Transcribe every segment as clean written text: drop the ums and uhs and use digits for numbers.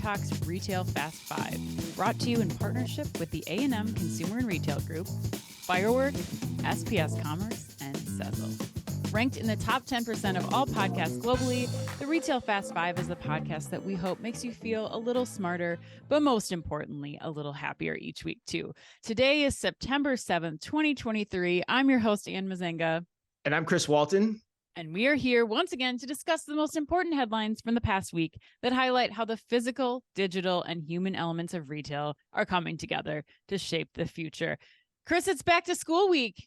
Talk's Retail Fast 5, brought to you in partnership with the A&M Consumer and Retail Group, Fireworks, SPS Commerce, and Sezzle. Ranked in the top 10% of all podcasts globally, the Retail Fast 5 is the podcast that we hope makes you feel a little smarter, but most importantly, a little happier each week too. Today is September 7th, 2023. I'm your host, Ann Mazenga. And I'm Chris Walton. And we are here once again to discuss the most important headlines from the past week that highlight how the physical, digital, and human elements of retail are coming together to shape the future. Chris, it's back to school week.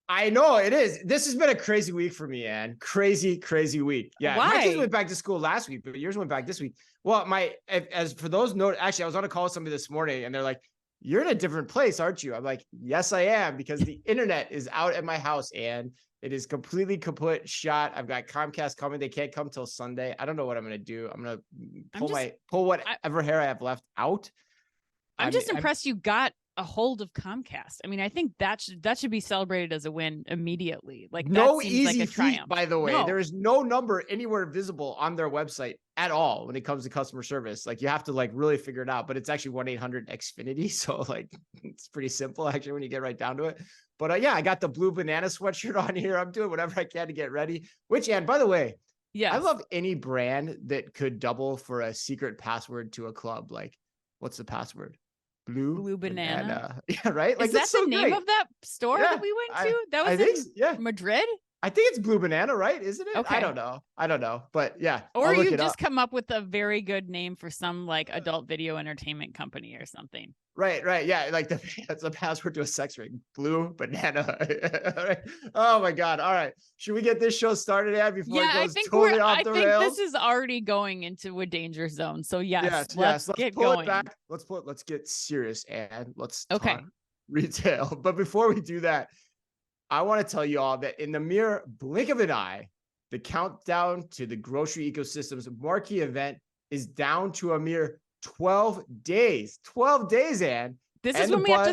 I know it is. This has been a crazy week for me, Ann. Crazy week. Yeah. Why? My kids went back to school last week, but yours went back this week. Well, as for those note, actually, I was on a call with somebody this morning and they're like, "You're in a different place, aren't you?" I'm like, "Yes, I am," because the internet is out at my house and it is completely kaput shot. I've got Comcast coming. They can't come till Sunday. I don't know what I'm going to do. I'm going to pull whatever hair I have left out. I'm impressed you got a hold of Comcast. I mean, I think that should be celebrated as a win immediately. Like, no that seems easy like a feat, triumph. by the way. No. There is no number anywhere visible on their website at all when it comes to customer service. Like, you have to really figure it out, but it's actually 1-800-XFINITY. So it's pretty simple actually when you get right down to it. But yeah, I got the blue banana sweatshirt on here. I'm doing whatever I can to get ready. And by the way, yeah, I love any brand that could double for a secret password to a club. Like, what's the password? Blue banana. Yeah, right. Is that the name of that store that we went to? That was in Madrid. I think it's Blue Banana, right? Isn't it? Okay. I don't know. But yeah. Or you just come up with a very good name for some adult video entertainment company or something. Right. Yeah. That's a password to a sex ring. Blue Banana. Right. Oh my God. All right. Should we get this show started, Ed, before it goes totally off the rails? I think this is already going into a danger zone. So yes. Let's get pull going. It back. Let's get serious, and let's talk retail. But before we do that, I want to tell you all that in the mere blink of an eye, the countdown to the grocery ecosystem's marquee event is down to a mere 12 days. 12 days, Ann. This is when we have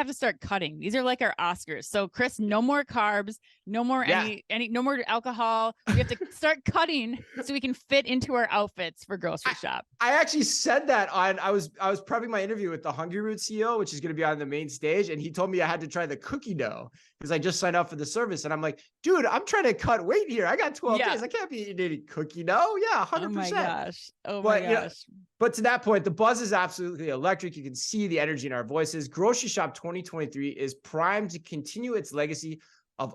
to start cutting. These are like our Oscars. So Chris, no more carbs, no more no more alcohol. We have to start cutting so we can fit into our outfits for grocery shop. I actually said that I was prepping my interview with the Hungry Root CEO, which is going to be on the main stage, and he told me I had to try the cookie dough because I just signed up for the service, and I'm like, dude, I'm trying to cut weight here. I got 12 days. I can't be eating any cookie dough. Yeah, 100%. Oh my gosh. But to that point, the buzz is absolutely electric. You can see the energy in our voices. Grocery Shop 2023 is primed to continue its legacy of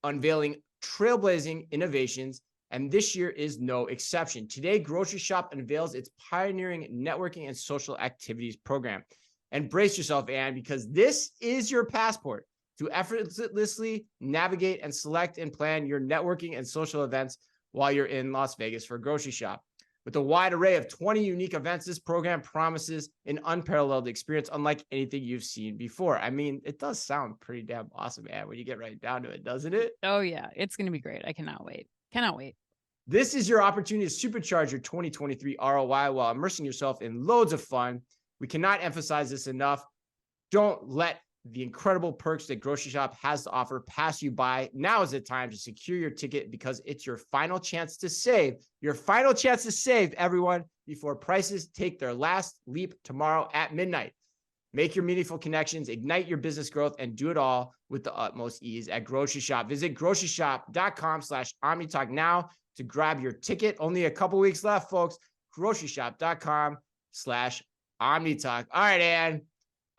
unveiling trailblazing innovations, and this year is no exception. Today, Grocery Shop unveils its pioneering networking and social activities program. And brace yourself, Ann, because this is your passport to effortlessly navigate and select and plan your networking and social events while you're in Las Vegas for a grocery shop. With a wide array of 20 unique events, this program promises an unparalleled experience unlike anything you've seen before. I mean, it does sound pretty damn awesome, man, when you get right down to it, doesn't it? Oh, yeah. It's going to be great. I cannot wait. This is your opportunity to supercharge your 2023 ROI while immersing yourself in loads of fun. We cannot emphasize this enough. Don't let the incredible perks that Grocery Shop has to offer pass you by. Now is the time to secure your ticket because it's your final chance to save. Your final chance to save, everyone, before prices take their last leap tomorrow at midnight. Make your meaningful connections, ignite your business growth, and do it all with the utmost ease at Grocery Shop. Visit groceryshop.com/OmniTalk now to grab your ticket. Only a couple weeks left, folks. groceryshop.com/OmniTalk. All right, Ann.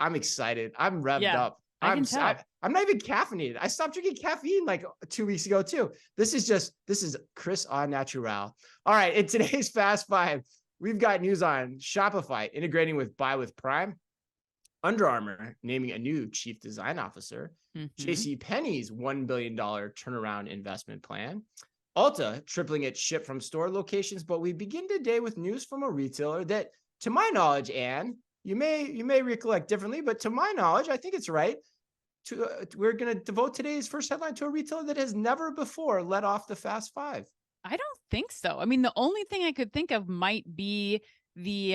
I'm excited. I'm revved up. I'm not even caffeinated. I stopped drinking caffeine 2 weeks ago too. This is Chris on Natural. All right. In today's Fast Five, we've got news on Shopify integrating with Buy with Prime, Under Armour naming a new chief design officer, JCPenney's $1 billion turnaround investment plan, Ulta tripling its ship from store locations. But we begin today with news from a retailer that, to my knowledge, Ann, you may recollect differently, but to my knowledge, I think it's right. We're going to devote today's first headline to a retailer that has never before let off the Fast Five. I don't think so. I mean, the only thing I could think of might be the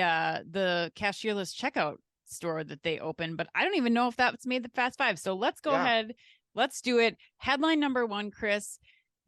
cashierless checkout store that they opened, but I don't even know if that's made the Fast Five. So let's go ahead. Let's do it. Headline number one, Chris.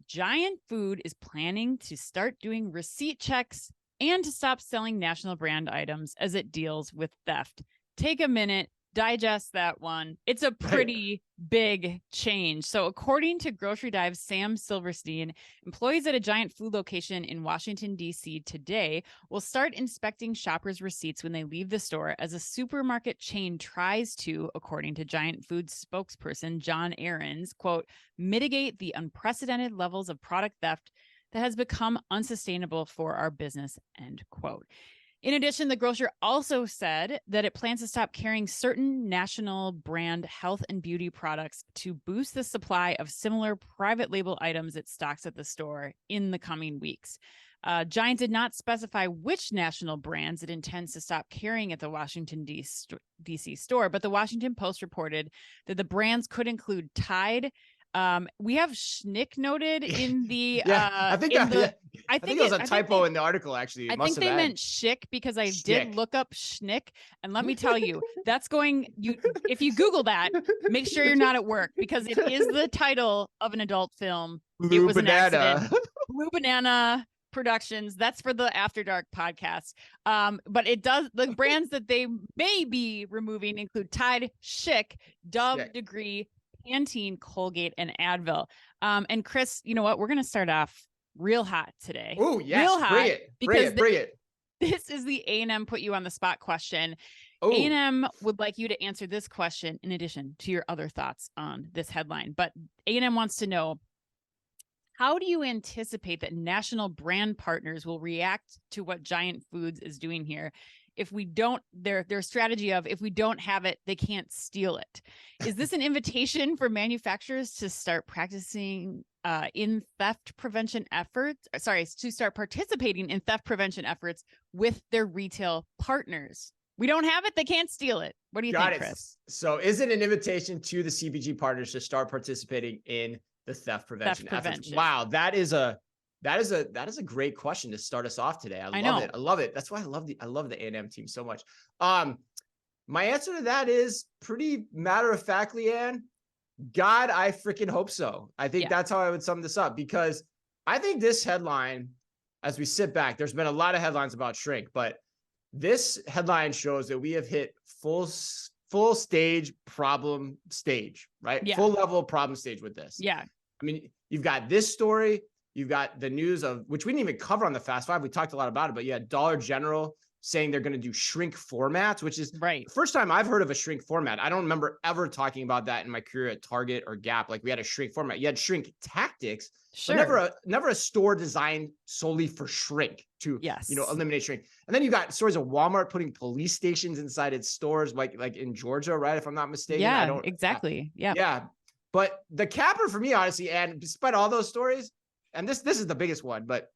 Giant Food is planning to start doing receipt checks and to stop selling national brand items as it deals with theft. Take a minute, digest that one. It's a pretty big change. So according to Grocery Dive's Sam Silverstein, employees at a Giant food location in Washington, D.C. today will start inspecting shoppers' receipts when they leave the store as a supermarket chain tries to, according to Giant Food's spokesperson, John Aarons, quote, mitigate the unprecedented levels of product theft that has become unsustainable for our business, end quote. In addition, the grocer also said that it plans to stop carrying certain national brand health and beauty products to boost the supply of similar private label items it stocks at the store in the coming weeks. Giant did not specify which national brands it intends to stop carrying at the Washington, D.C. store, but the Washington Post reported that the brands could include Tide. We have Schnick noted in the I think it was a typo in the article. Actually, I think they meant Schick because I did look up Schnick, and let me tell you, that's if you Google that, make sure you're not at work because it is the title of an adult film. It was an accident. Blue Banana Productions. That's for the After Dark podcast. But it does, the brands that they may be removing include Tide, Schick, Dove, Degree, Pantene, Colgate, and Advil. And Chris, you know what? We're going to start off real hot today. Oh, yes. Real hot. Bring it. This is the A&M put you on the spot question. Ooh. A&M would like you to answer this question in addition to your other thoughts on this headline. But A&M wants to know, how do you anticipate that national brand partners will react to what Giant Foods is doing here? If we don't, their strategy of if we don't have it, they can't steal it. Is this an invitation for manufacturers to start practicing in theft prevention efforts? Sorry, to start participating in theft prevention efforts with their retail partners? We don't have it, they can't steal it. What do you think, Chris? So is it an invitation to the CPG partners to start participating in the theft prevention efforts? Wow, that is a great question to start us off today. I love it. That's why I love the A&M team so much. My answer to that is pretty matter-of-factly, Ann. God, I freaking hope so. I think that's how I would sum this up, because I think this headline, as we sit back, there's been a lot of headlines about shrink, but this headline shows that we have hit full stage problem stage, right? Yeah. Full level problem stage with this. Yeah. I mean, you've got this story. You've got the news of, which we didn't even cover on the Fast Five. We talked a lot about it, but Dollar General saying they're going to do shrink formats, which is the first time I've heard of a shrink format. I don't remember ever talking about that in my career at Target or Gap. Like, we had a shrink format. You had shrink tactics, but never a store designed solely for shrink to, eliminate shrink. And then you got stories of Walmart putting police stations inside its stores, like in Georgia, right? If I'm not mistaken. Yeah, exactly. Yeah. Yeah. But the capper for me, honestly, and despite all those stories, and this is the biggest one, but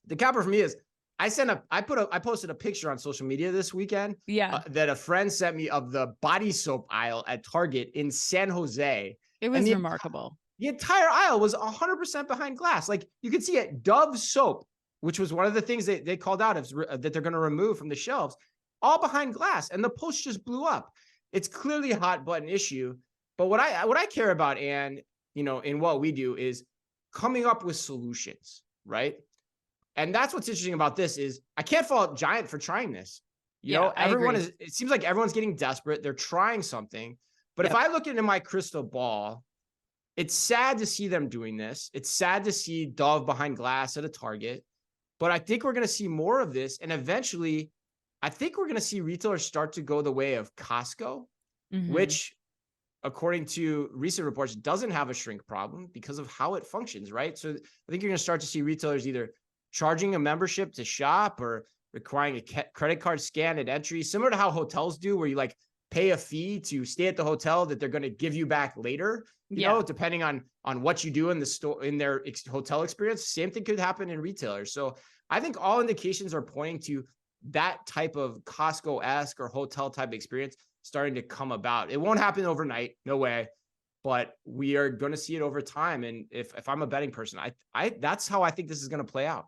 the capper for me is I posted a picture on social media this weekend that a friend sent me of the body soap aisle at Target in San Jose. It was remarkable. The entire aisle was 100% behind glass. Like, you could see it, Dove soap, which was one of the things they called out that they're going to remove from the shelves, all behind glass. And the post just blew up. It's clearly a hot button issue. But what I care about, Ann, in what we do is coming up with solutions, right? And that's what's interesting about this is I can't fault Giant for trying this. It seems like everyone's getting desperate. They're trying something. But if I look into my crystal ball, it's sad to see them doing this. It's sad to see Dove behind glass at a Target. But I think we're going to see more of this. And eventually, I think we're going to see retailers start to go the way of Costco, which, according to recent reports, doesn't have a shrink problem because of how it functions, right? So I think you're going to start to see retailers either charging a membership to shop or requiring a credit card scan at entry, similar to how hotels do, where you pay a fee to stay at the hotel that they're going to give you back later, depending on what you do in the store, in their hotel experience. Same thing could happen in retailers. So I think all indications are pointing to that type of Costco-esque or hotel type experience starting to come about. It won't happen overnight, no way, but we are going to see it over time. And if I'm a betting person, I that's how I think this is going to play out.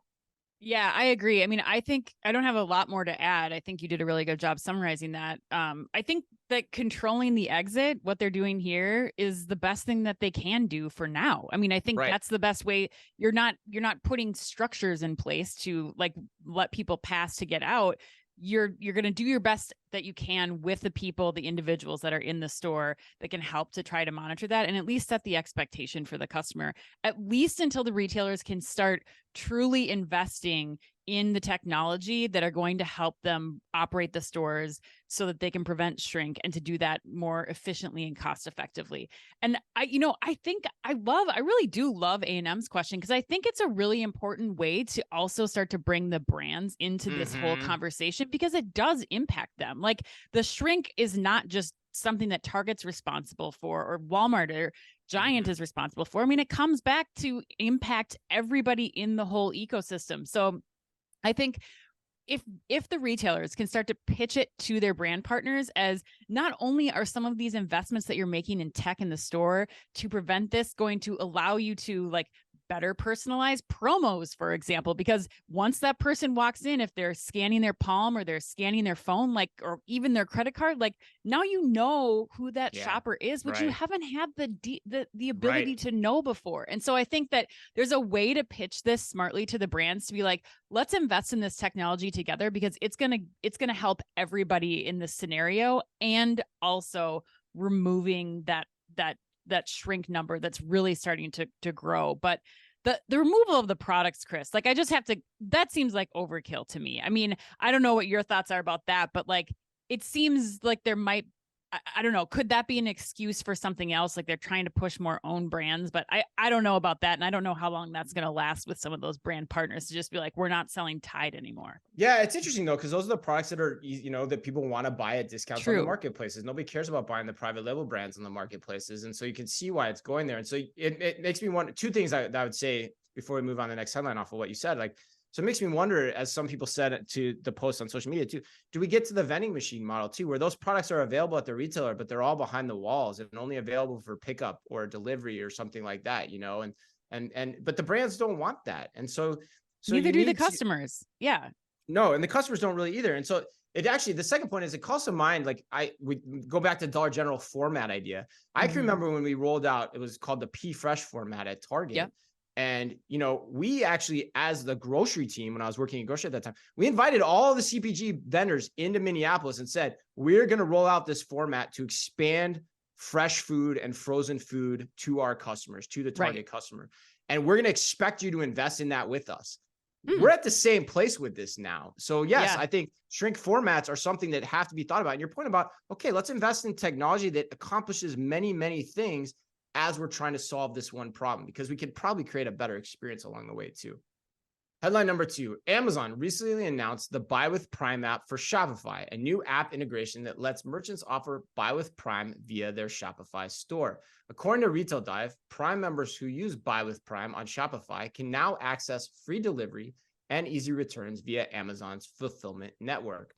Yeah, I agree. I mean, I think I don't have a lot more to add. I think you did a really good job summarizing that. I think that controlling the exit, what they're doing here, is the best thing that they can do for now. I mean, I think Right. that's the best way. You're not putting structures in place to like let people pass to get out. You're going to do your best that you can with the people, the individuals that are in the store that can help to try to monitor that and at least set the expectation for the customer, at least until the retailers can start truly investing in the technology that are going to help them operate the stores so that they can prevent shrink and to do that more efficiently and cost effectively. And I really do love A&M's question because I think it's a really important way to also start to bring the brands into this whole conversation because it does impact them. Like the shrink is not just something that Target's responsible for or Walmart or Giant is responsible for. I mean, it comes back to impact everybody in the whole ecosystem. So I think if the retailers can start to pitch it to their brand partners as not only are some of these investments that you're making in tech in the store to prevent this going to allow you to like better personalized promos, for example, because once that person walks in, if they're scanning their palm or they're scanning their phone, like, or even their credit card, like now you know who that shopper is, which you haven't had the ability to know before. And so I think that there's a way to pitch this smartly to the brands to be like, let's invest in this technology together because it's gonna help everybody in this scenario and also removing that shrink number that's really starting to grow. But the removal of the products, Chris, like I just have to, that seems like overkill to me. I mean, I don't know what your thoughts are about that, but like, it seems like there might, I don't know, could that be an excuse for something else? Like they're trying to push more own brands, but I don't know about that. And I don't know how long that's going to last with some of those brand partners to just be like, we're not selling Tide anymore. Yeah, it's interesting though, because those are the products that are, that people want to buy at discounts on the marketplaces. Nobody cares about buying the private label brands on the marketplaces. And so you can see why it's going there. And so it makes me wonder two things that I would say before we move on to the next headline off of what you said. Like, so it makes me wonder, as some people said to the post on social media too, do we get to the vending machine model too, where those products are available at the retailer, but they're all behind the walls and only available for pickup or delivery or something like that, but the brands don't want that. And so neither do the customers. Yeah. No, and the customers don't really either. And so it actually, the second point is it calls to mind, like we go back to Dollar General format idea. I can remember when we rolled out, it was called the P Fresh format at Target. Yep. And, we actually, as the grocery team, when I was working in grocery at that time, we invited all the CPG vendors into Minneapolis and said, we're going to roll out this format to expand fresh food and frozen food to our customers, to the Target customer. And we're going to expect you to invest in that with us. We're at the same place with this now. So yes, I think shrink formats are something that have to be thought about. And your point about, okay, let's invest in technology that accomplishes many, many things as we're trying to solve this one problem, because we could probably create a better experience along the way too. Headline number 2, Amazon recently announced the Buy with Prime app for Shopify, a new app integration that lets merchants offer Buy with Prime via their Shopify store. According to Retail Dive, Prime members who use Buy with Prime on Shopify can now access free delivery and easy returns via Amazon's fulfillment network.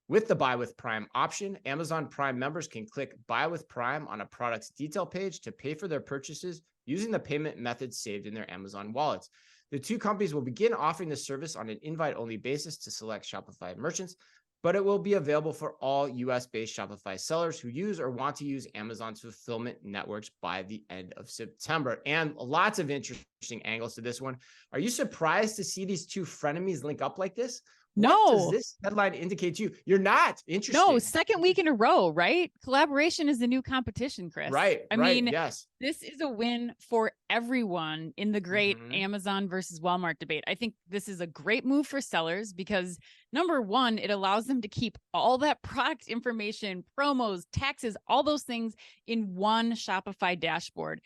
With the Buy with Prime option, Amazon Prime members can click Buy with Prime on a product's detail page to pay for their purchases using the payment method saved in their Amazon wallets. The two companies will begin offering the service on an invite-only basis to select Shopify merchants, but it will be available for all US-based Shopify sellers who use or want to use Amazon's fulfillment networks by the end of September. And lots of interesting angles to this one. Are you surprised to see these two frenemies link up like this? No. What does this headline indicate to you? You're not interested. No, second week in a row, right? Collaboration is the new competition, Chris. Right. I mean, yes. This is a win for everyone in the great Amazon versus Walmart debate. I think this is a great move for sellers because number one, it allows them to keep all that product information, promos, taxes, all those things in one Shopify dashboard.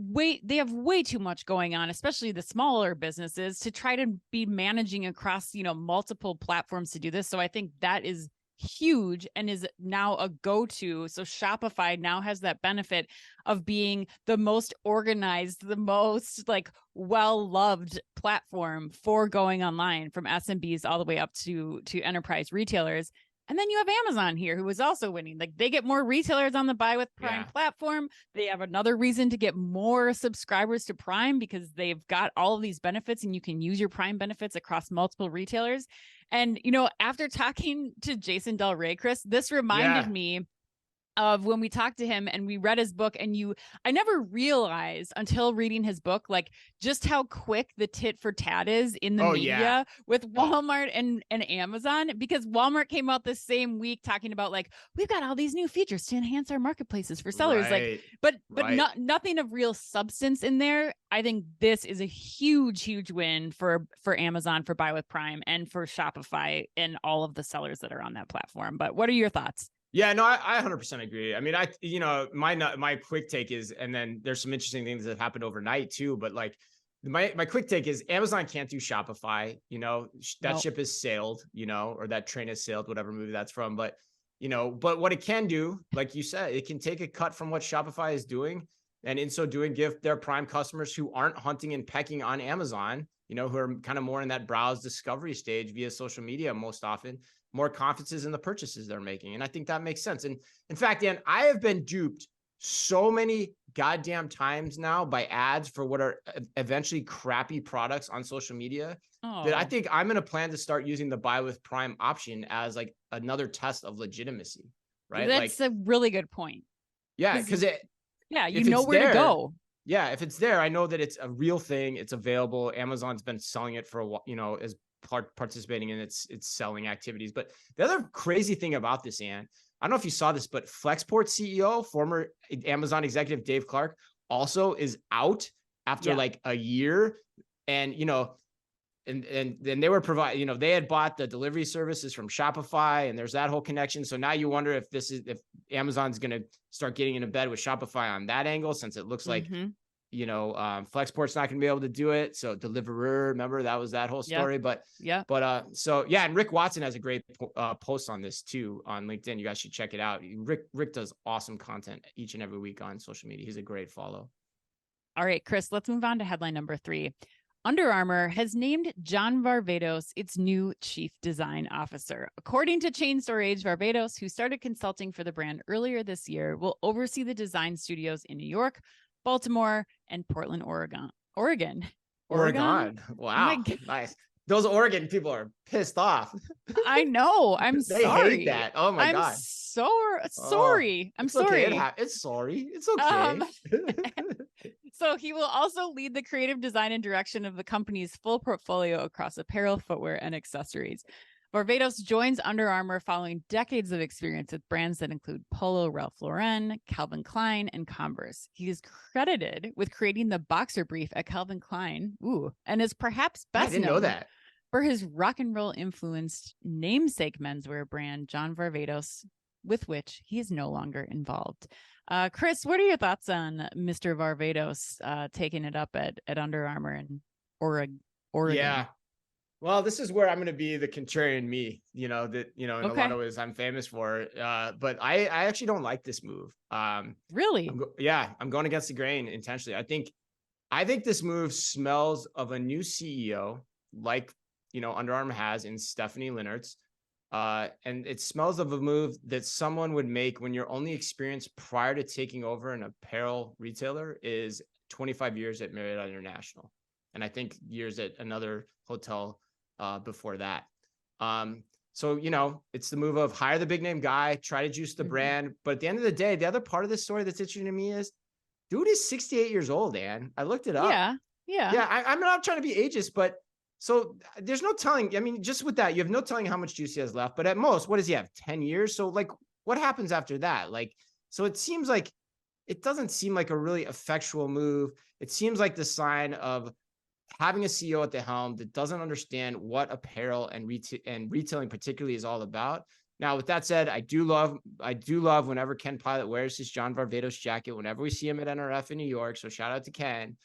They have way too much going on, especially the smaller businesses, to try to be managing across, multiple platforms to do this. So I think that is huge and is now a go-to. So Shopify now has that benefit of being the most organized, the most well-loved platform for going online from SMBs all the way up to enterprise retailers. And then you have Amazon here, who is also winning. Like, they get more retailers on the Buy with Prime platform. They have another reason to get more subscribers to Prime because they've got all of these benefits, and you can use your Prime benefits across multiple retailers. And, you know, after talking to Jason Del Rey, Chris, this reminded me of when we talked to him and we read his book, and I never realized until reading his book, like, just how quick the tit for tat is in the media with Walmart and Amazon, because Walmart came out the same week talking about, like, we've got all these new features to enhance our marketplaces for sellers. Like, but nothing of real substance in there. I think this is a huge win for Amazon, for Buy with Prime, and for Shopify and all of the sellers that are on that platform. But what are your thoughts? Yeah, no, I 100% agree. I mean, my quick take is, and then there's some interesting things that happened overnight too, but like my quick take is Amazon can't do Shopify, you know, that ship has sailed, you know, or that train has sailed, whatever movie that's from. But, you know, but what it can do, like you said, it can take a cut from what Shopify is doing. And in so doing, give their Prime customers who aren't hunting and pecking on Amazon, you know, who are kind of more in that browse discovery stage via social media most often, more confidences in the purchases they're making. And I think that makes sense. And in fact, Dan, I have been duped so many goddamn times now by ads for what are eventually crappy products on social media that I think I'm going to plan to start using the Buy with Prime option as like another test of legitimacy, right? That's like, a really good point. Yeah, because you know where to go. Yeah, if it's there, I know that it's a real thing. It's available. Amazon's been selling it for a while, you know, as participating in its selling activities. But the other crazy thing about this, Ann, I don't know if you saw this, but Flexport CEO, former Amazon executive Dave Clark, also is out after like a year. And, you know, and then they were providing, you know, they had bought the delivery services from Shopify, and there's that whole connection. So now you wonder if Amazon's going to start getting into bed with Shopify on that angle, since it looks like, you know, Flexport's not going to be able to do it. So Deliveroo, remember, that was that whole story. So and Rick Watson has a great post on this too on LinkedIn. You guys should check it out. Rick does awesome content each and every week on social media. He's a great follow. All right, Chris, let's move on to headline number 3. Under Armour has named John Varvatos its new chief design officer. According to Chain Store Age, Varvatos, who started consulting for the brand earlier this year, will oversee the design studios in New York, Baltimore, and Portland, Oregon. Wow. Oh, nice. Those Oregon people are pissed off. I know. I'm they sorry. Hate that. Oh my God. Sorry. I'm sorry. Okay. It's sorry. It's okay. So he will also lead the creative design and direction of the company's full portfolio across apparel, footwear, and accessories. Varvatos joins Under Armour following decades of experience with brands that include Polo, Ralph Lauren, Calvin Klein, and Converse. He is credited with creating the boxer brief at Calvin Klein, and is perhaps best known for his rock and roll influenced namesake menswear brand, John Varvatos, with which he is no longer involved. Chris, what are your thoughts on Mr. Varvatos taking it up at Under Armour in Oregon? Yeah. Well, this is where I'm going to be the contrarian me, you know, that, you know, in a lot of ways I'm famous for. But I actually don't like this move. Really? I'm going against the grain intentionally. I think this move smells of a new CEO, like, you know, Under Armour has in Stephanie Linnartz. And it smells of a move that someone would make when your only experience prior to taking over an apparel retailer is 25 years at Marriott International. And I think years at another hotel before that. So, you know, it's the move of hire the big name guy, try to juice the brand. But at the end of the day, the other part of this story that's interesting to me is, dude is 68 years old, Ann. I looked it up. Yeah. I'm not trying to be ageist, but so there's no telling. I mean, just with that, you have no telling how much juice he has left. But at most, what does he have? 10 years? So like, what happens after that? Like, so it seems like, it doesn't seem like a really effectual move. It seems like the sign of having a CEO at the helm that doesn't understand what apparel and retailing particularly is all about. Now, with that said, I do love whenever Ken Pilot wears his John Varvatos jacket, whenever we see him at NRF in New York. So shout out to Ken.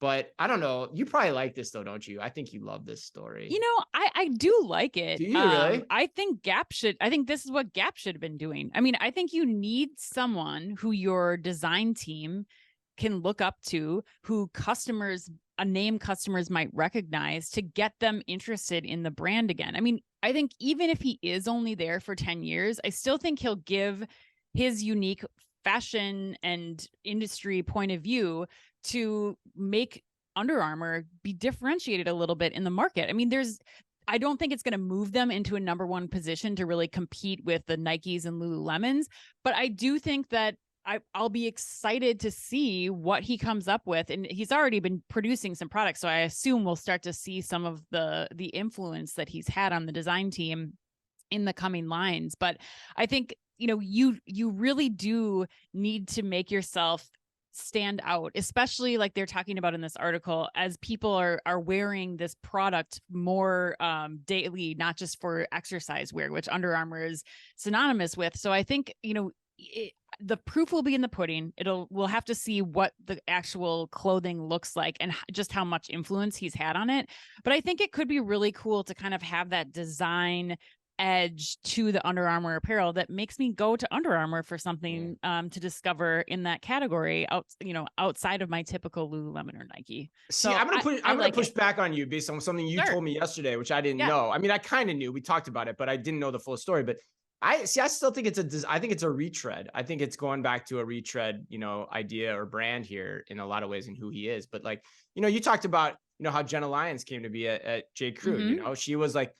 But I don't know. You probably like this though, don't you? I think you love this story. You know, I do like it. Do you really? I think this is what Gap should have been doing. I mean, I think you need someone who your design team can look up to, who customers a name customers might recognize to get them interested in the brand again. I mean, I think even if he is only there for 10 years, I still think he'll give his unique fashion and industry point of view to make Under Armour be differentiated a little bit in the market. I mean, I don't think it's going to move them into a number one position to really compete with the Nikes and Lululemons, but I do think that I'll be excited to see what he comes up with. And he's already been producing some products, so I assume we'll start to see some of the influence that he's had on the design team in the coming lines. But I think, you really do need to make yourself stand out, especially like they're talking about in this article, as people are wearing this product more daily, not just for exercise wear, which Under Armour is synonymous with. So I think, the proof will be in the pudding. We'll have to see what the actual clothing looks like and just how much influence he's had on it. But I think it could be really cool to kind of have that design edge to the Under Armour apparel that makes me go to Under Armour for something to discover in that category outside of my typical Lululemon or Nike. See, I'm gonna push back on you based on something you told me yesterday, which I didn't know. I mean, I kind of knew, we talked about it, but I didn't know the full story. But I still think I think it's a retread. I think it's going back to a retread, idea or brand here in a lot of ways and who he is. But like, you talked about, how Jenna Lyons came to be at J. Crew. Mm-hmm. She was like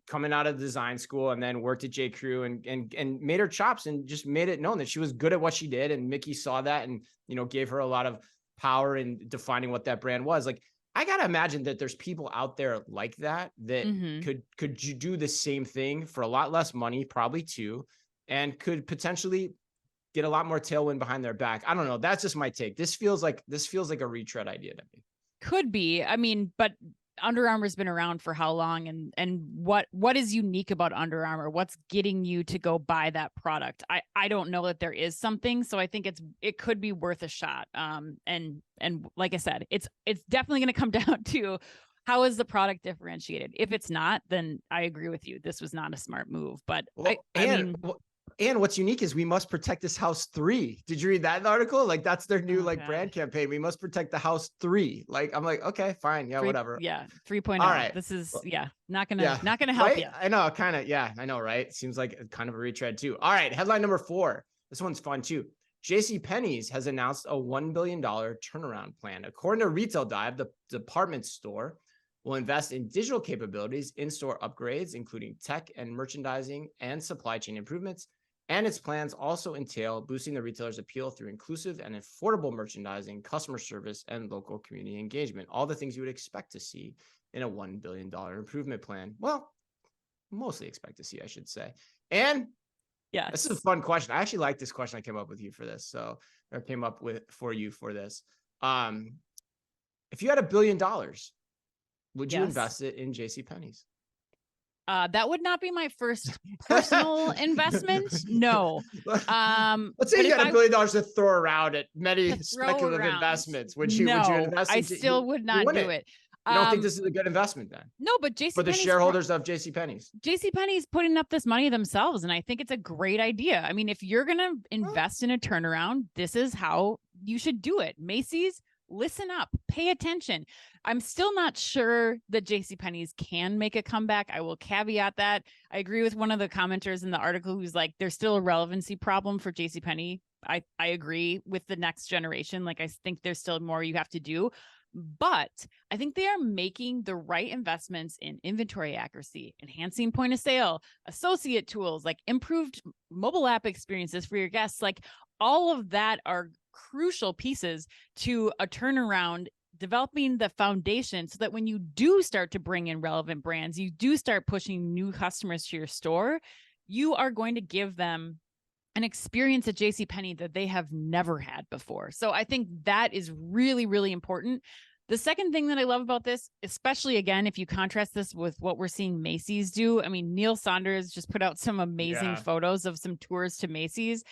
coming out of design school and then worked at J. Crew and made her chops and just made it known that she was good at what she did. And Mickey saw that and, gave her a lot of power in defining what that brand was. Like, I got to imagine that there's people out there like that could you do the same thing for a lot less money, probably too, and could potentially get a lot more tailwind behind their back. I don't know. That's just my take. This feels like a retread idea to me. Could be. I mean, but Under Armour's been around for how long, and what is unique about Under Armour? What's getting you to go buy that product? I don't know that there is something, so I think it could be worth a shot. And like I said, it's definitely going to come down to how is the product differentiated. If it's not, then I agree with you. This was not a smart move. But and what's unique is we must protect this house 3. Did you read that article? Like, that's their new brand campaign. We must protect the house 3. Like, I'm like, okay, fine. Yeah, whatever. Yeah. 3.0. All right. This is not gonna help right? you. I know, kind of. Yeah, I know, right? Seems like kind of a retread too. All right. Headline number 4. This one's fun too. JCPenney's has announced a $1 billion turnaround plan. According to Retail Dive, the department store will invest in digital capabilities, in-store upgrades, including tech and merchandising and supply chain improvements. And its plans also entail boosting the retailer's appeal through inclusive and affordable merchandising, customer service, and local community engagement. All the things you would expect to see in a $1 billion improvement plan. Well, mostly expect to see, I should say. And yeah, this is a fun question. I actually like this question. I came up with you for this. For you for this. If you had $1 billion, would you invest it in JCPenney's? That would not be my first personal investment. No. Let's say you had $1 billion to throw around at many speculative investments. Would you invest? I still would not do it. You don't think this is a good investment then? No, but JCPenney's for the shareholders of JCPenney's. JCPenney's putting up this money themselves, and I think it's a great idea. I mean, if you're going to invest in a turnaround, this is how you should do it. Macy's, listen up, pay attention. I'm still not sure that JCPenney's can make a comeback. I will caveat that. I agree with one of the commenters in the article who's like, there's still a relevancy problem for JCPenney. I agree with the next generation. Like, I think there's still more you have to do. But I think they are making the right investments in inventory accuracy, enhancing point of sale, associate tools, like improved mobile app experiences for your guests. Like, all of that are crucial pieces to a turnaround, developing the foundation so that when you do start to bring in relevant brands, you do start pushing new customers to your store, you are going to give them an experience at JCPenney that they have never had before. So I think that is really, really important. The second thing that I love about this, especially again, if you contrast this with what we're seeing Macy's do, I mean, Neil Saunders just put out some amazing photos of some tours to Macy's.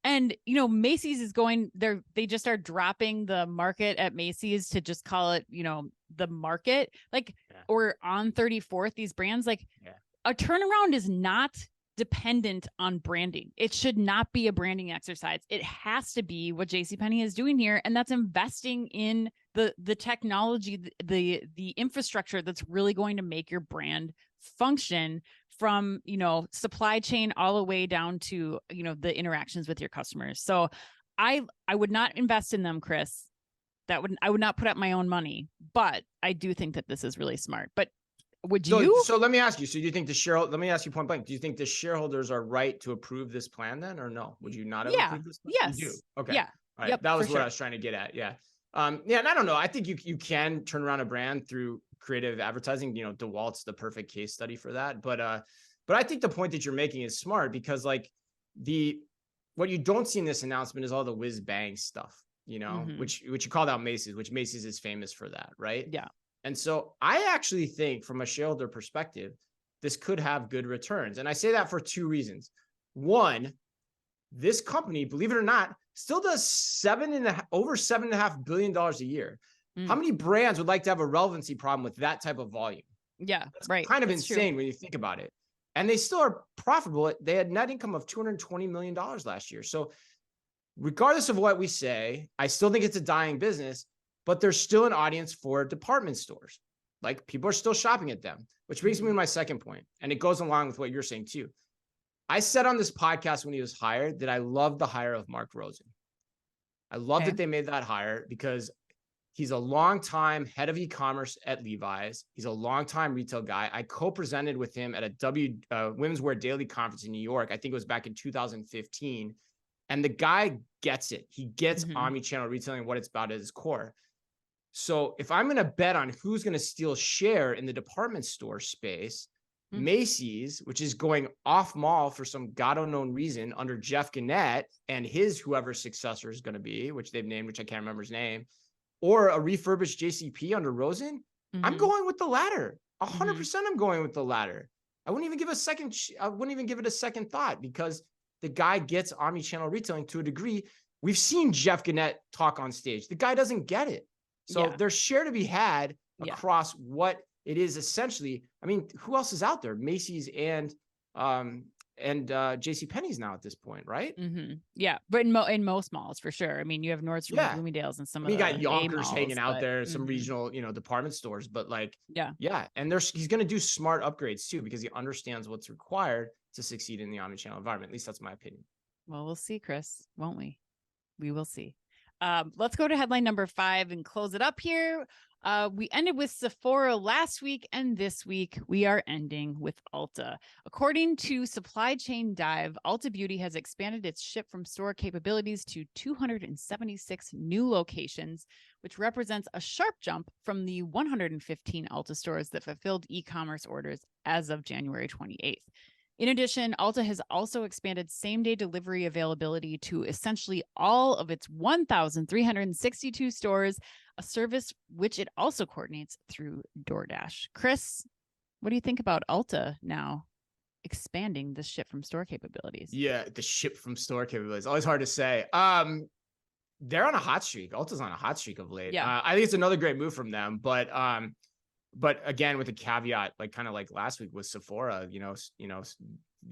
And, Macy's is going there. They just are dropping the market at Macy's to just call it, the market, or on 34th, these brands, a turnaround is not dependent on branding. It should not be a branding exercise. It has to be what JCPenney is doing here, and that's investing in the technology, the infrastructure that's really going to make your brand function, from, you know, supply chain all the way down to, you know, the interactions with your customers. So I would not invest in them, Chris. I would not put up my own money, but I do think that this is really smart. But would you? So let me ask you. So do you think let me ask you point blank. Do you think the shareholders are right to approve this plan then, or no? Would you not have approved this plan? Yes. You do. Okay. Yeah. All right. Yep, that was what I was trying to get at. Yeah. Yeah. And I don't know. I think you can turn around a brand through creative advertising. You know, DeWalt's the perfect case study for that. But I think the point that you're making is smart, because like what you don't see in this announcement is all the whiz bang stuff, you know, which you called out Macy's, which Macy's is famous for that. Right. Yeah. And so I actually think, from a shareholder perspective, this could have good returns. And I say that for two reasons. One, this company, believe it or not, still does over $7.5 billion a year. How many brands would like to have a relevancy problem with that type of volume? Yeah, that's right. Kind of insane when you think about it. And they still are profitable. They had net income of $220 million last year. So regardless of what we say, I still think it's a dying business, but there's still an audience for department stores. Like, people are still shopping at them, which brings me to my second point. And it goes along with what you're saying too. I said on this podcast when he was hired that I loved the hire of Mark Rosen. I love that they made that hire, because he's a longtime head of e-commerce at Levi's. He's a longtime retail guy. I co-presented with him at a Women's Wear Daily conference in New York. I think it was back in 2015. And the guy gets it. He gets omni-channel retailing, what it's about at its core. So if I'm going to bet on who's going to steal share in the department store space, Macy's, which is going off mall for some God unknown reason under Jeff Gannett and his whoever successor is going to be, which they've named, which I can't remember his name, or a refurbished JCP under Rosen, I'm going with the latter. 100% I'm going with the latter. I wouldn't even give it a second thought, because the guy gets omni-channel retailing to a degree. We've seen Jeff Gannett talk on stage. The guy doesn't get it. So there's share to be had across what it is essentially. I mean, who else is out there? Macy's and JCPenney's now at this point, right? Yeah, but in most malls for sure. I mean, you have Nordstrom, and Bloomingdale's, and some of the. You got Yonkers hanging out there, some regional, department stores, but like, and he's going to do smart upgrades too, because he understands what's required to succeed in the omnichannel environment. At least that's my opinion. Well, we'll see, Chris, won't we? We will see. Let's go to headline number 5 and close it up here. We ended with Sephora last week, and this week we are ending with Ulta. According to Supply Chain Dive, Ulta Beauty has expanded its ship from store capabilities to 276 new locations, which represents a sharp jump from the 115 Ulta stores that fulfilled e-commerce orders as of January 28th. In addition, Ulta has also expanded same-day delivery availability to essentially all of its 1,362 stores, a service which it also coordinates through DoorDash. Chris, what do you think about Ulta now expanding the ship from store capabilities? Yeah, the ship from store capabilities. Always hard to say. They're on a hot streak. Ulta's on a hot streak of late. Yeah. I think it's another great move from them, but again, with a caveat, like kind of like last week with Sephora,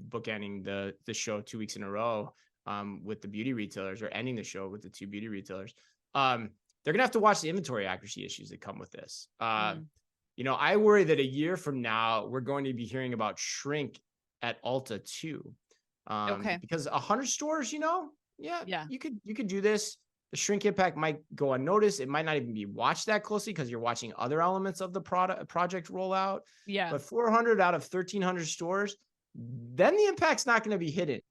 bookending the show 2 weeks in a row with the beauty retailers, or ending the show with the 2 beauty retailers. They're going to have to watch the inventory accuracy issues that come with this. I worry that a year from now, we're going to be hearing about shrink at Ulta too. Because 100 stores, you could do this. The shrink impact might go unnoticed. It might not even be watched that closely, because you're watching other elements of the project rollout. Yeah. But 400 out of 1,300 stores, then the impact's not going to be hidden.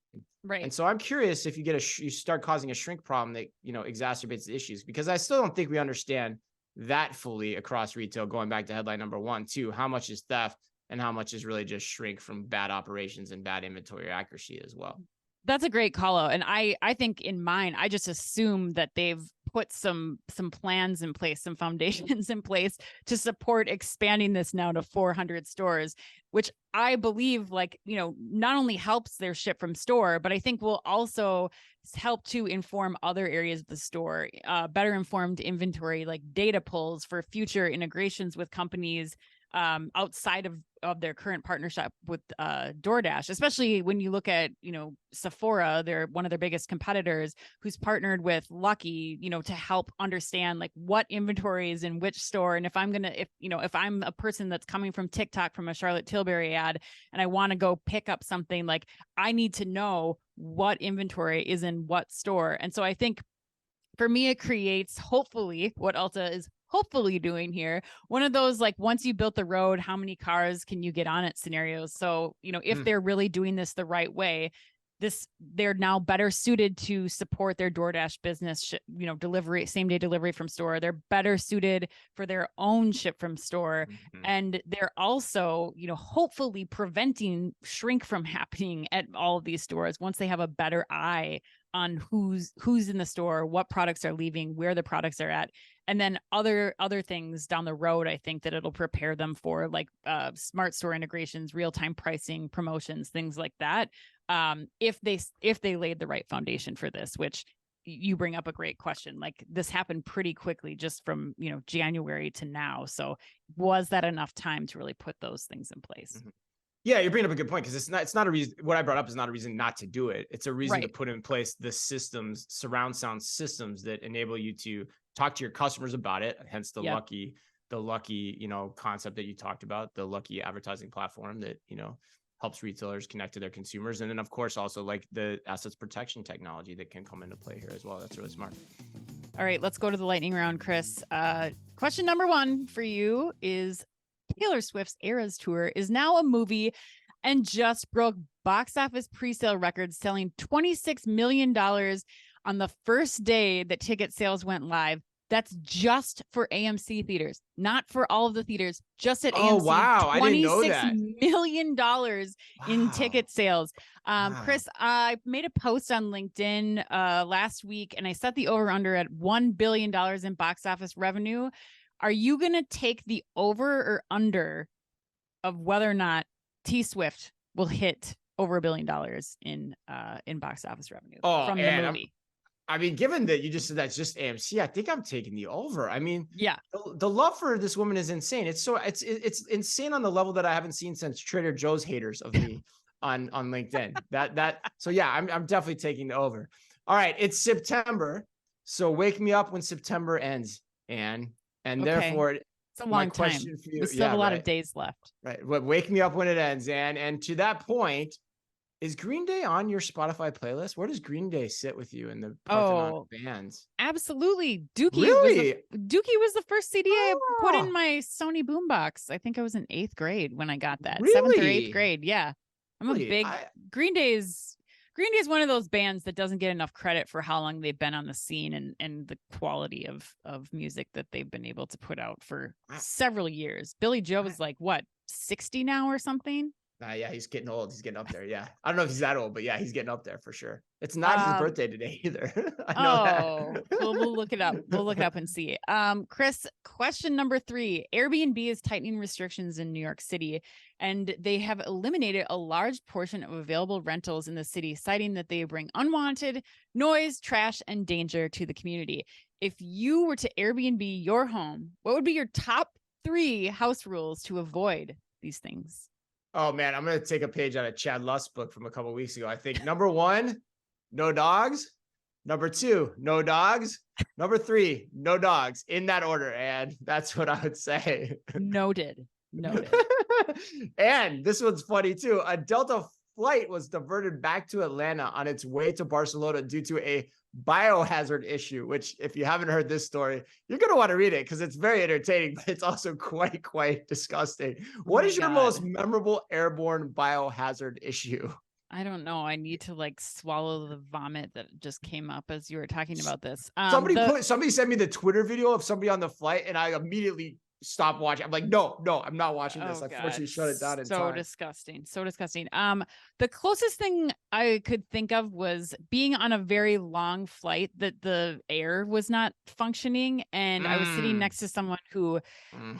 Right. And so I'm curious if you start causing a shrink problem that, exacerbates the issues, because I still don't think we understand that fully across retail, going back to headline number 1, too. How much is theft and how much is really just shrink from bad operations and bad inventory accuracy as well. That's a great call out. And I think in mine, I just assume that they've put some plans in place, some foundations in place to support expanding this now to 400 stores, which I believe not only helps their ship from store, but I think will also help to inform other areas of the store, better informed inventory, like data pulls for future integrations with companies, outside of their current partnership with DoorDash, especially when you look at, Sephora, they're one of their biggest competitors, who's partnered with Lucky, to help understand like what inventory is in which store. And if I'm a person that's coming from TikTok from a Charlotte Tilbury ad and I want to go pick up something, like I need to know what inventory is in what store. And so I think for me, it creates hopefully what Ulta is hopefully doing here, one of those like once you built the road, how many cars can you get on it scenarios. So, if they're really doing this the right way, they're now better suited to support their DoorDash business, delivery, same day delivery from store. They're better suited for their own ship from store. Mm-hmm. And they're also, hopefully preventing shrink from happening at all of these stores once they have a better eye on who's in the store, what products are leaving, where the products are at. And then other things down the road, I think that it'll prepare them for like smart store integrations, real-time pricing, promotions, things like that. If they laid the right foundation for this, which you bring up a great question. Like this happened pretty quickly just from, January to now. So was that enough time to really put those things in place? Mm-hmm. Yeah, you're bringing up a good point, because it's not a reason. What I brought up is not a reason not to do it. It's a reason to put in place the systems, surround sound systems that enable you to talk to your customers about it. Hence the Lucky, concept that you talked about, the Lucky advertising platform that, helps retailers connect to their consumers. And then of course, also like the assets protection technology that can come into play here as well. That's really smart. All right, let's go to the lightning round, Chris. Question number 1 for you is, Taylor Swift's Eras Tour is now a movie and just broke box office presale records, selling $26 million on the first day that ticket sales went live. That's just for AMC theaters, not for all of the theaters, just at AMC. Oh, wow. I didn't know that. $26 million in ticket sales. Chris, I made a post on LinkedIn last week, and I set the over-under at $1 billion in box office revenue. Are you going to take the over or under of whether or not T Swift will hit over $1 billion in box office revenue from the movie? Given that you just said that's just AMC, I think I'm taking the over. Yeah, the love for this woman is insane. It's insane on the level that I haven't seen since Trader Joe's haters of me on LinkedIn. So yeah, I'm definitely taking the over. All right, it's September, so wake me up when September ends, Anne. And therefore, it's a long time. We still have a lot of days left. Right. But wake me up when it ends, Anne. And to that point, is Green Day on your Spotify playlist? Where does Green Day sit with you in the Parthenon bands? Absolutely. Dookie was the first CD I put in my Sony boombox. I think I was in 8th grade when I got that. Really? 7th or 8th grade. Yeah. I'm a big Green Day is one of those bands that doesn't get enough credit for how long they've been on the scene and the quality of music that they've been able to put out for several years. Billy Joe was like, what, 60 now or something? Yeah, he's getting old. He's getting up there. Yeah. I don't know if he's that old, but yeah, he's getting up there for sure. It's not his birthday today either. I know that. We'll look it up. We'll look it up and see. Chris, question number 3. Airbnb is tightening restrictions in New York City, and they have eliminated a large portion of available rentals in the city, citing that they bring unwanted noise, trash, and danger to the community. If you were to Airbnb your home, what would be your top 3 house rules to avoid these things? Oh man, I'm going to take a page out of Chad Lust's book from a couple of weeks ago. I think number 1, no dogs. Number 2, no dogs. Number 3, no dogs, in that order. And that's what I would say. Noted. And this one's funny too. A Delta flight was diverted back to Atlanta on its way to Barcelona due to a biohazard issue, which if you haven't heard this story, you're going to want to read it because it's very entertaining, but it's also quite disgusting. What is your most memorable airborne biohazard issue? I don't know. I need to like swallow the vomit that just came up as you were talking about this. Somebody sent me the Twitter video of somebody on the flight, and I immediately stopped watching. I'm like, no, I'm not watching this. I fortunately shut it down in time. So disgusting. The closest thing I could think of was being on a very long flight that the air was not functioning, and I was sitting next to someone who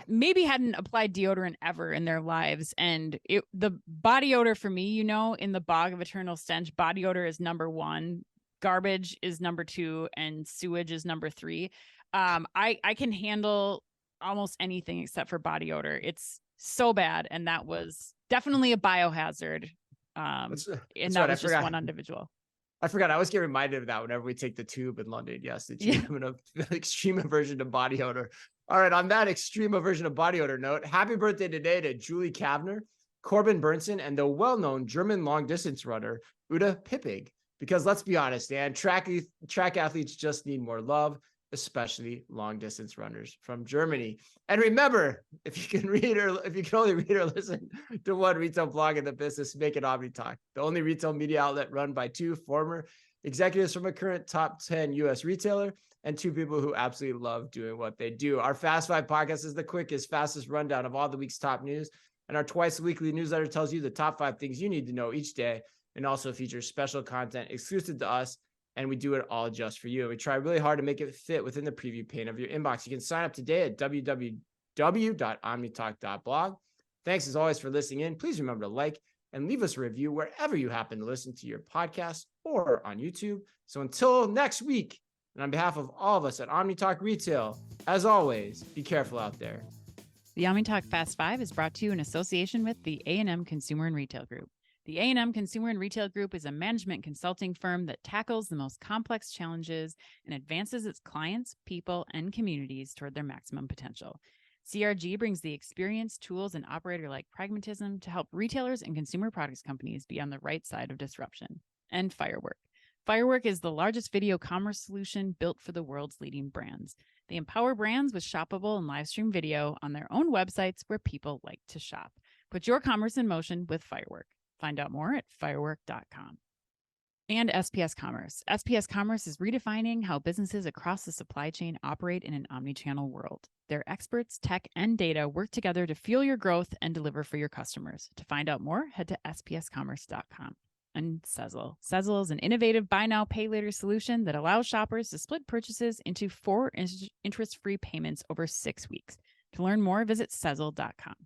maybe hadn't applied deodorant ever in their lives, and the body odor for me, in the bog of eternal stench, body odor is number 1, garbage is number 2, and sewage is number 3. I can handle almost anything except for body odor. It's so bad. And that was definitely a biohazard. And that was just one individual. I forgot. I always get reminded of that whenever we take the tube in London. Yes, the extreme aversion to body odor. All right, on that extreme aversion to body odor note, happy birthday today to Julie Kavner, Corbin Burnson, and the well-known German long-distance runner, Uta Pippig. Because let's be honest, Dan, track athletes just need more love, especially long-distance runners from Germany. And remember, if you can only read or listen to one retail blog in the business, make it Omni Talk, the only retail media outlet run by two former executives from a current top 10 U.S. retailer and two people who absolutely love doing what they do. Our Fast Five podcast is the quickest, fastest rundown of all the week's top news. And our twice weekly newsletter tells you the top 5 things you need to know each day, and also features special content exclusive to us. And we do it all just for you. And we try really hard to make it fit within the preview pane of your inbox. You can sign up today at www.omnitalk.blog. Thanks as always for listening in. Please remember to like and leave us a review wherever you happen to listen to your podcast or on YouTube. So until next week, and on behalf of all of us at OmniTalk Retail, as always, be careful out there. The OmniTalk Fast 5 is brought to you in association with the A&M Consumer and Retail Group. The A&M Consumer and Retail Group is a management consulting firm that tackles the most complex challenges and advances its clients, people, and communities toward their maximum potential. CRG brings the experience, tools, and operator-like pragmatism to help retailers and consumer products companies be on the right side of disruption. And Firework. Firework is the largest video commerce solution built for the world's leading brands. They empower brands with shoppable and live stream video on their own websites where people like to shop. Put your commerce in motion with Firework. Find out more at firework.com. And SPS Commerce. SPS Commerce is redefining how businesses across the supply chain operate in an omnichannel world. Their experts, tech, and data work together to fuel your growth and deliver for your customers. To find out more, head to spscommerce.com. And Sezzle. Sezzle is an innovative buy now, pay later solution that allows shoppers to split purchases into 4 interest-free payments over 6 weeks. To learn more, visit Sezzle.com.